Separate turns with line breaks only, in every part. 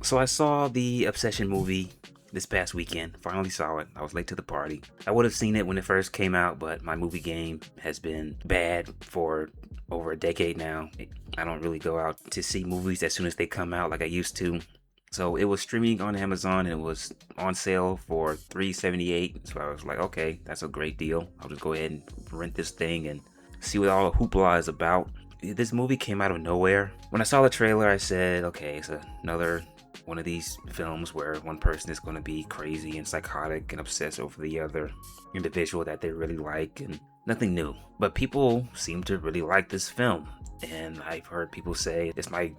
So I saw the Obsession movie this past weekend. Finally saw it. I was late to the party. I would have seen it when it first came out, but my movie game has been bad for over a decade now. I don't really go out to see movies as soon as they come out like I used to. So it was streaming on Amazon and it was on sale for $3.78. So I was like, okay, that's a great deal. I'll just go ahead and rent this thing and see what all the hoopla is about. This movie came out of nowhere. When I saw the trailer, I said, okay, it's another one of these films where one person is going to be crazy and psychotic and obsessed over the other individual that they really like, and nothing new. But people seem to really like this film, and I've heard people say it's my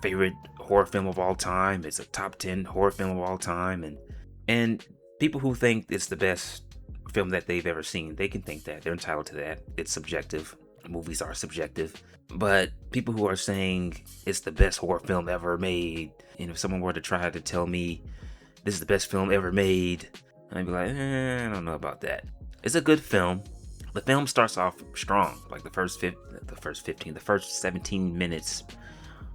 favorite horror film of all time. It's a top 10 horror film of all time, and people who think it's the best film that they've ever seen, they can think that. They're entitled to that. It's subjective. Movies are subjective. But people who are saying it's the best horror film ever made, and if someone were to try to tell me this is the best film ever made, I'd be like, I don't know about that. It's a good film. The film starts off strong. Like the first 17 minutes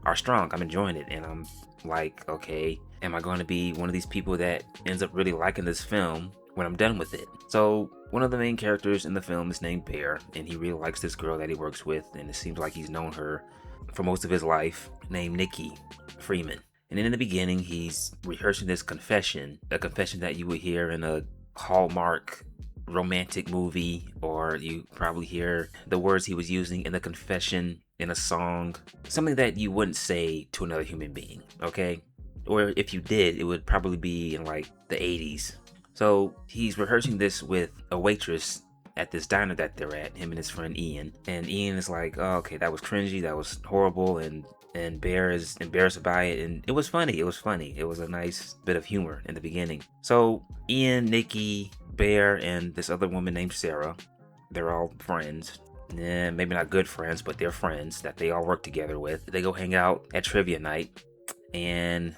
are strong. I'm enjoying it, and I'm like, okay, am I going to be one of these people that ends up really liking this film when I'm done with it? So one of the main characters in the film is named Bear, and he really likes this girl that he works with, and it seems like he's known her for most of his life, named Nikki Freeman. And in the beginning, he's rehearsing this confession, a confession that you would hear in a Hallmark romantic movie, or you probably hear the words he was using in the confession in a song, something that you wouldn't say to another human being, okay? Or if you did, it would probably be in like the 80s. So he's rehearsing this with a waitress at this diner that they're at, him and his friend Ian. And Ian is like, oh, okay, that was cringy, that was horrible, and Bear is embarrassed by it, and it was funny. It was a nice bit of humor in the beginning. So Ian, Nikki, Bear, and this other woman named Sarah, they're all friends. Maybe not good friends, but they're friends that they all work together with. They go hang out at trivia night, and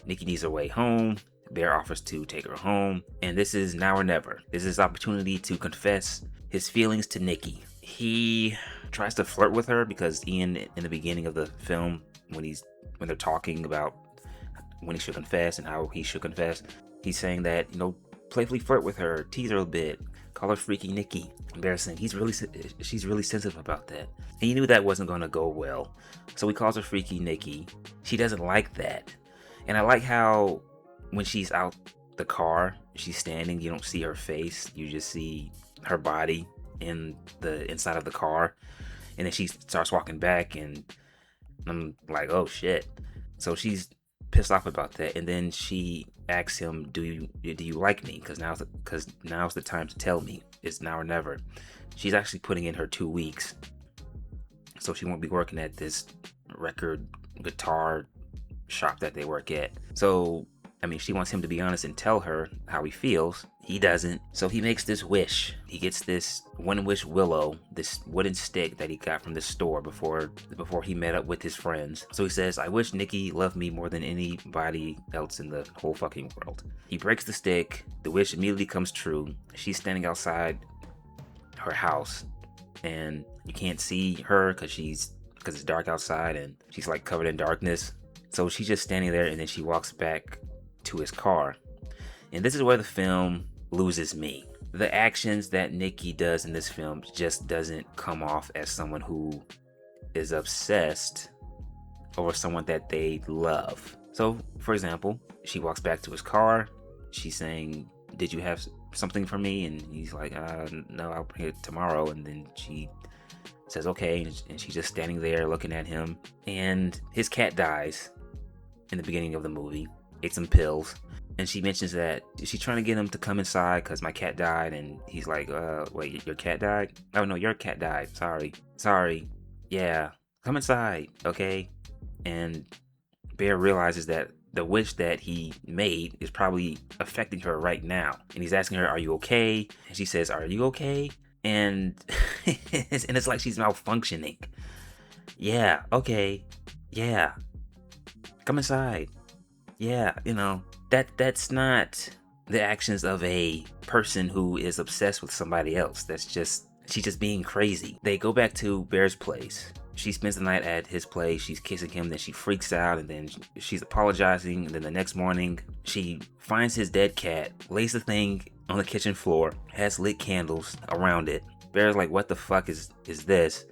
Nikki needs her way home. Bear offers to take her home, and this is now or never. This is his opportunity to confess his feelings to Nikki. He tries to flirt with her because Ian, in the beginning of the film, when they're talking about when he should confess and how he should confess, he's saying that, playfully flirt with her, tease her a bit, call her Freaky Nikki. Bear saying she's really sensitive about that. And he knew that wasn't going to go well, so he calls her Freaky Nikki. She doesn't like that, and I like how when she's out the car, she's standing, you don't see her face, you just see her body in the inside of the car, and then she starts walking back, and I'm like, oh shit. So she's pissed off about that, and then she asks him, do you like me? Because now's the time to tell me. It's now or never. She's actually putting in her 2 weeks, so she won't be working at this record guitar shop that they work at. So she wants him to be honest and tell her how he feels. He doesn't. So he makes this wish. He gets this one wish willow, this wooden stick that he got from the store before he met up with his friends. So he says, I wish Nikki loved me more than anybody else in the whole fucking world. He breaks the stick. The wish immediately comes true. She's standing outside her house, and you can't see her because it's dark outside, and she's like covered in darkness. So she's just standing there, and then she walks back to his car. And this is where the film loses me. The actions that Nikki does in this film just doesn't come off as someone who is obsessed over someone that they love. So, for example, she walks back to his car. She's saying, did you have something for me? And he's like, no, I'll bring it tomorrow. And then she says, okay. And she's just standing there looking at him. And his cat dies in the beginning of the movie. Ate some pills, and she mentions that she's trying to get him to come inside because my cat died, and he's like, wait, your cat died? Oh no, your cat died. Sorry. Yeah, come inside, okay? And Bear realizes that the wish that he made is probably affecting her right now, and he's asking her, are you okay? And she says, are you okay? And it's like she's malfunctioning. Yeah, okay. Yeah, come inside. Yeah, that's not the actions of a person who is obsessed with somebody else. She's just being crazy. They go back to Bear's place, she spends the night at his place. She's kissing him, then she freaks out, and then she's apologizing. And then the next morning, she finds his dead cat, lays the thing on the kitchen floor, has lit candles around it. Bear's like, what the fuck is this?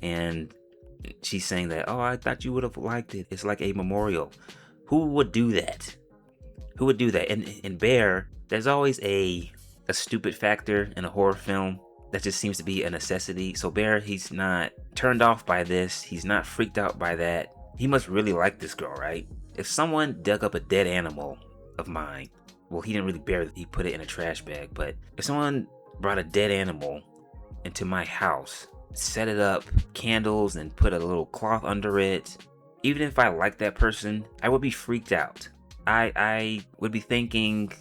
And she's saying that, oh, I thought you would have liked it. It's like a memorial. Who would do that? Who would do that? And in Bear, there's always a stupid factor in a horror film that just seems to be a necessity. So Bear, he's not turned off by this. He's not freaked out by that. He must really like this girl, right? If someone dug up a dead animal of mine, well, he didn't really bury it. He put it in a trash bag. But if someone brought a dead animal into my house, set it up, candles, and put a little cloth under it, even if I liked that person, I would be freaked out. I would be thinking,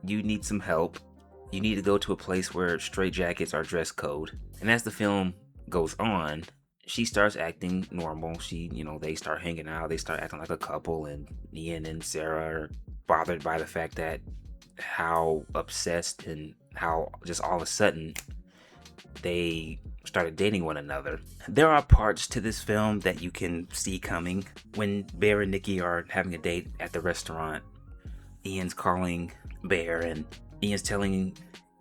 you need some help. You need to go to a place where straitjackets are dress code. And as the film goes on, she starts acting normal. They start hanging out. They start acting like a couple. And Ian and Sarah are bothered by the fact that how obsessed and how just all of a sudden they started dating one another. There are parts to this film that you can see coming. When Bear and Nikki are having a date at the restaurant, Ian's calling Bear and Ian's telling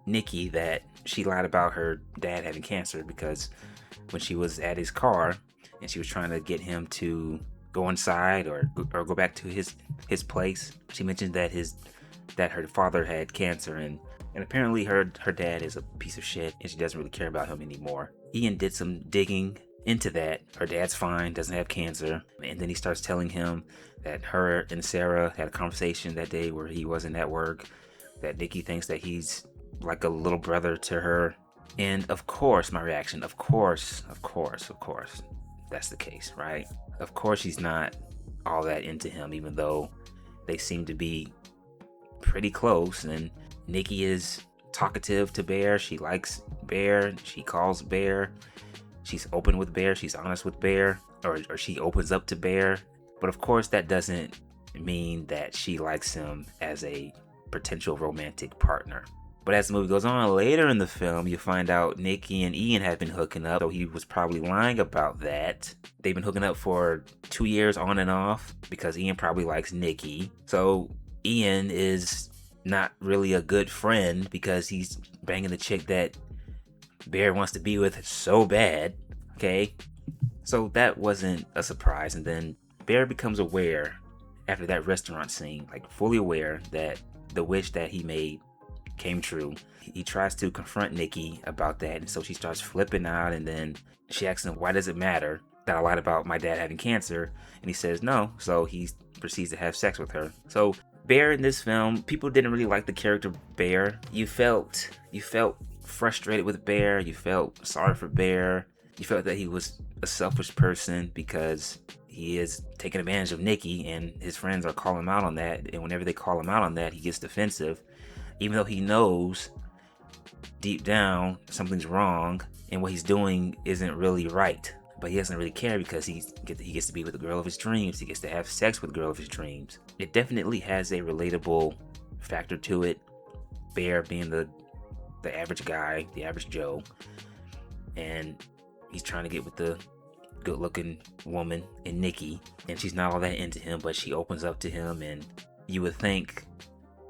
Nikki that she lied about her dad having cancer because when she was at his car and she was trying to get him to go inside or go back to his place, she mentioned that her father had cancer and apparently her dad is a piece of shit and she doesn't really care about him anymore. Ian did some digging into that. Her dad's fine, doesn't have cancer, and then he starts telling him that her and Sarah had a conversation that day where he wasn't at work, that Nikki thinks that he's like a little brother to her. And of course, my reaction, of course, that's the case, right? Of course she's not all that into him, even though they seem to be pretty close. And Nikki is talkative to Bear. She likes Bear. She calls Bear. She's open with Bear. She's honest with Bear. Or she opens up to Bear. But of course, that doesn't mean that she likes him as a potential romantic partner. But as the movie goes on, later in the film, you find out Nikki and Ian have been hooking up. So he was probably lying about that. They've been hooking up for 2 years on and off because Ian probably likes Nikki. So Ian is not really a good friend because he's banging the chick that Bear wants to be with so bad. Okay, so that wasn't a surprise. And then Bear becomes aware after that restaurant scene, like fully aware that the wish that he made came true. He tries to confront Nikki about that, and so she starts flipping out, and then she asks him, why does it matter that I lied about my dad having cancer? And he says no, so he proceeds to have sex with her. So Bear in this film, people didn't really like the character Bear. You felt frustrated with Bear. You felt sorry for Bear. You felt that he was a selfish person because he is taking advantage of Nikki, and his friends are calling him out on that. And whenever they call him out on that, he gets defensive, even though he knows deep down something's wrong and what he's doing isn't really right. But he doesn't really care because he gets to be with the girl of his dreams. He gets to have sex with the girl of his dreams. It definitely has a relatable factor to it. Bear being the average guy, the average Joe, and he's trying to get with the good-looking woman in Nikki, and she's not all that into him, but she opens up to him, and you would think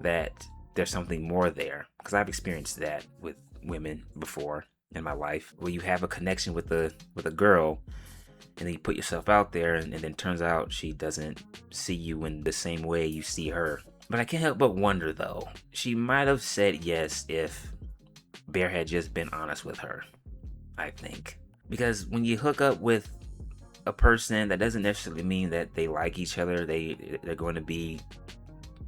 that there's something more there, because I've experienced that with women before in my life, where you have a connection with a girl, and then you put yourself out there, and then turns out she doesn't see you in the same way you see her. But I can't help but wonder, though, she might have said yes if Bear had just been honest with her, I think. Because when you hook up with a person, that doesn't necessarily mean that they like each other, they're going to be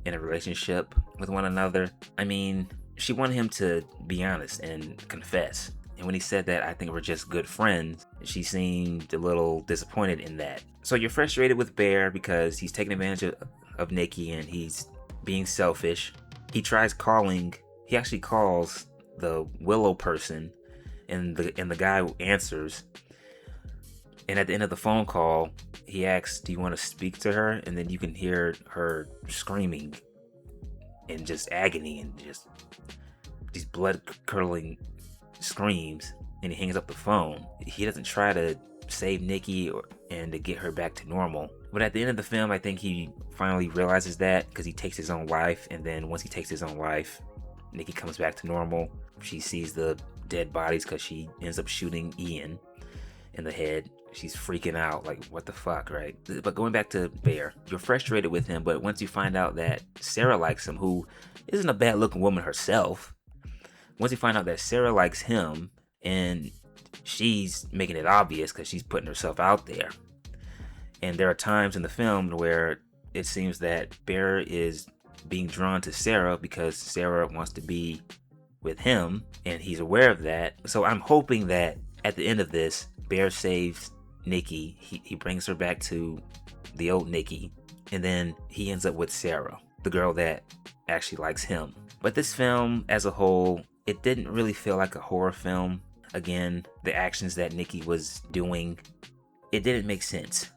in a relationship with one another. I mean, she wanted him to be honest and confess. And when he said that, I think we're just good friends, she seemed a little disappointed in that. So you're frustrated with Bear because he's taking advantage of Nikki and he's being selfish. He actually calls the Willow person, and the guy answers. And at the end of the phone call, he asks, do you want to speak to her? And then you can hear her screaming in just agony and just these blood-curdling screams. And he hangs up the phone. He doesn't try to save Nikki and to get her back to normal. But at the end of the film, I think he finally realizes that because he takes his own life, and then once he takes his own life, Nikki comes back to normal. She sees the dead bodies because she ends up shooting Ian in the head. She's freaking out, like, what the fuck, right? But going back to Bear, you're frustrated with him, but once you find out that Sarah likes him, who isn't a bad looking woman herself, once you find out that Sarah likes him, and she's making it obvious because she's putting herself out there. And there are times in the film where it seems that Bear is being drawn to Sarah because Sarah wants to be with him, and he's aware of that. So I'm hoping that at the end of this, Bear saves Nikki. He brings her back to the old Nikki, and then he ends up with Sarah, the girl that actually likes him. But this film as a whole, it didn't really feel like a horror film. Again, the actions that Nikki was doing, it didn't make sense.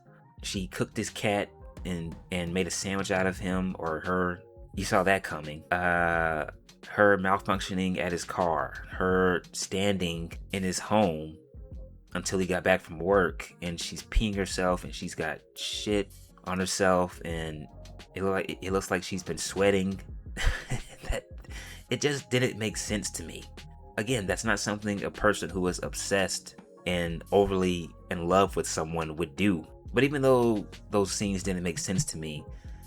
She cooked his cat and made a sandwich out of him or her. You saw that coming. Her malfunctioning at his car, her standing in his home until he got back from work, and she's peeing herself and she's got shit on herself, and it looks like she's been sweating. It just didn't make sense to me. Again, that's not something a person who is obsessed and overly in love with someone would do. But even though those scenes didn't make sense to me,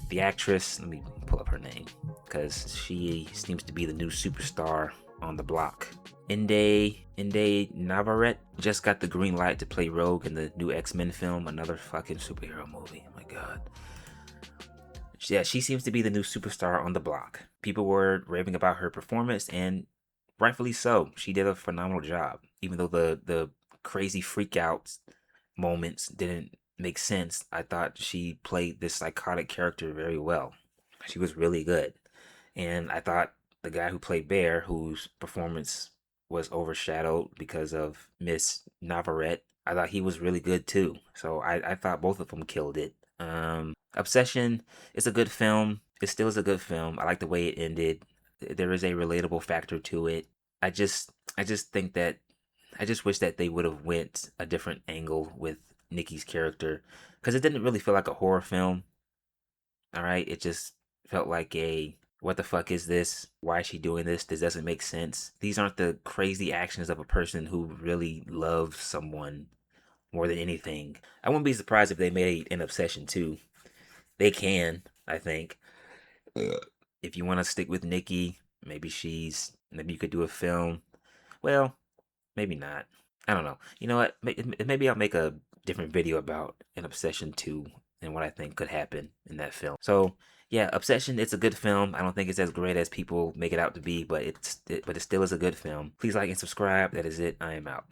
the actress, let me pull up her name, because she seems to be the new superstar on the block. Inde Navarrete just got the green light to play Rogue in the new X-Men film, another fucking superhero movie. Oh my god. Yeah, she seems to be the new superstar on the block. People were raving about her performance, and rightfully so. She did a phenomenal job. Even though the crazy freak out moments didn't make sense, I thought she played this psychotic character very well. She was really good. And I thought the guy who played Bear, whose performance was overshadowed because of Miss Navarrete, I thought he was really good too. So I thought both of them killed it. Obsession is a good film. It still is a good film. I like the way it ended. There is a relatable factor to it. I just think that I just wish that they would have went a different angle with Nikki's character, because it didn't really feel like a horror film. All right, it just felt like a what the fuck is this? Why is she doing this? This doesn't make sense. These aren't the crazy actions of a person who really loves someone more than anything. I wouldn't be surprised if they made an Obsession too. They can, I think. If you want to stick with Nikki, maybe you could do a film. Well, maybe not. I don't know. You know what? Maybe I'll make a different video about an Obsession 2 and what I think could happen in that film. So yeah, Obsession, it's a good film. I don't think it's as great as people make it out to be, but it still is a good film. Please like and subscribe. That is it. I am out.